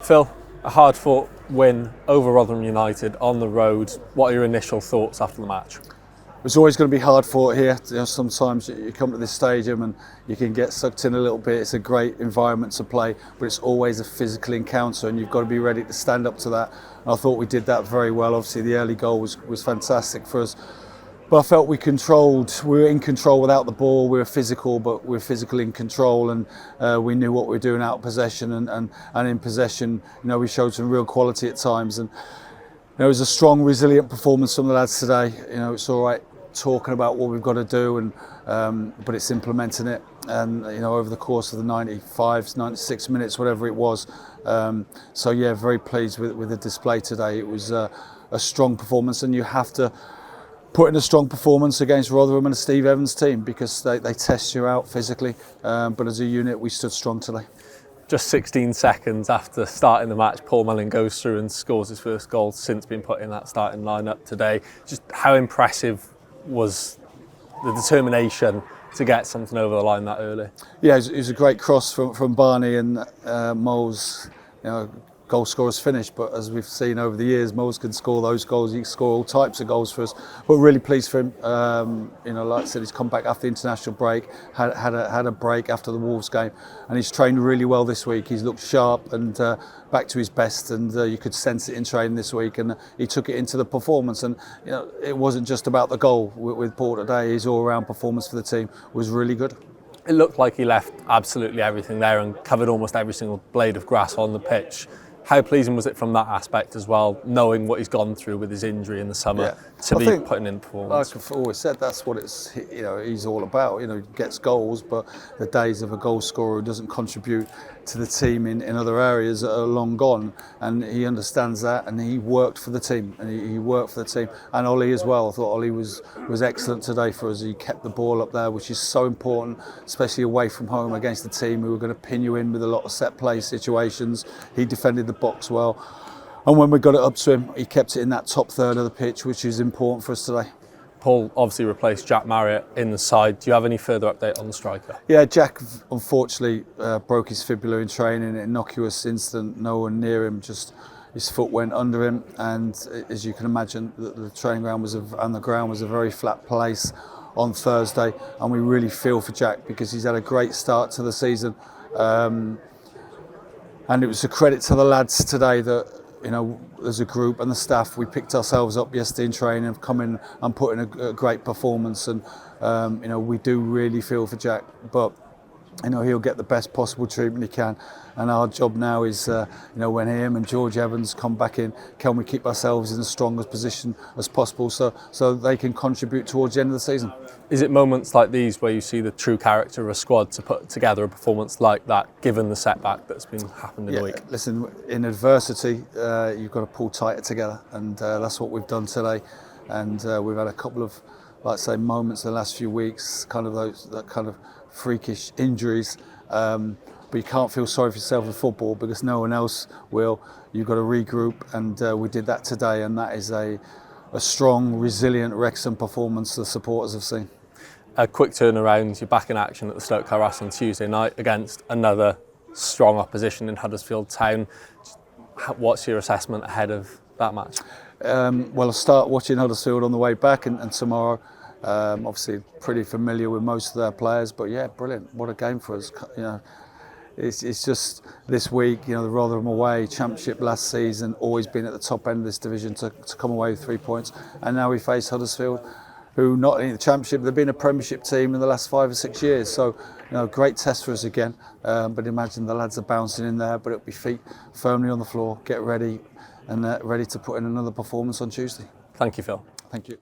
Phil, a hard-fought win over Rotherham United on the road. What are your initial thoughts after the match? It's always going to be hard fought here. Sometimes you come to this stadium and you can get sucked in a little bit. It's a great environment to play, but it's always a physical encounter and you've got to be ready to stand up to that. And I thought we did that very well. Obviously the early goal was fantastic for us. But I felt we were in control without the ball. We were physical, but we were physical in control, and we knew what we were doing out of possession. And in possession, we showed some real quality at times. And it was a strong, resilient performance from the lads today. It's all right talking about what we've got to do, but it's implementing it. And over the course of the 95, 96 minutes, whatever it was. So yeah, very pleased with the display today. It was a strong performance, and you have to put in a strong performance against Rotherham and a Steve Evans team because they test you out physically. But as a unit, we stood strong today. Just 16 seconds after starting the match, Paul Mullin goes through and scores his first goal since being put in that starting lineup today. Just how impressive was the determination to get something over the line that early? Yeah, it was a great cross from Barney, and Moles, goal scorer's finished, but as we've seen over the years, Moles can score those goals. He can score all types of goals for us. But really pleased for him. Like I said, he's come back after the international break, had a break after the Wolves game, and he's trained really well this week. He's looked sharp and back to his best, and you could sense it in training this week. And he took it into the performance. And it wasn't just about the goal with Paul today. His all-round performance for the team was really good. It looked like he left absolutely everything there and covered almost every single blade of grass on the pitch. How pleasing was it from that aspect as well, knowing what he's gone through with his injury in the summer, to be putting in performance? Like I've always said, that's what he's all about. He gets goals, but the days of a goal scorer who doesn't contribute to the team in other areas are long gone, and he understands that, and he worked for the team, and Ollie as well. I thought Ollie was excellent today for us. He kept the ball up there, which is so important, especially away from home against a team who were going to pin you in with a lot of set play situations. He defended the box well, and when we got it up to him, he kept it in that top third of the pitch, which is important for us today. Paul obviously replaced Jack Marriott in the side. Do you have any further update on the striker? Yeah, Jack unfortunately broke his fibula in training. An innocuous incident, no one near him, just his foot went under him, and as you can imagine, the training ground and the ground was a very flat place on Thursday, and we really feel for Jack because he's had a great start to the season. And it was a credit to the lads today that, as a group and the staff, we picked ourselves up yesterday in training, have come in and put in a great performance. And, we do really feel for Jack, but, he'll get the best possible treatment he can. And our job now is, when him and George Evans come back in, can we keep ourselves in the strongest position as possible so they can contribute towards the end of the season? Is it moments like these where you see the true character of a squad to put together a performance like that, given the setback that's happened in the week? Listen, in adversity, you've got to pull tighter together, and that's what we've done today. And we've had a couple of, moments in the last few weeks, that kind of freakish injuries. But you can't feel sorry for yourself in football because no one else will. You've got to regroup, and we did that today, and that is a strong, resilient Wrexham performance the supporters have seen. A quick turnaround, you're back in action at the Stoke Carras on Tuesday night against another strong opposition in Huddersfield Town. What's your assessment ahead of that match? Well, I'll start watching Huddersfield on the way back, and tomorrow. Obviously pretty familiar with most of their players, but yeah, brilliant. What a game for us. It's just this week, the Rotherham away, championship last season, always been at the top end of this division to come away with 3 points. And now we face Huddersfield, who not in the championship, they've been a premiership team in the last 5 or 6 years. So, great test for us again. But imagine the lads are bouncing in there, but it'll be feet firmly on the floor, get ready, and ready to put in another performance on Tuesday. Thank you, Phil. Thank you.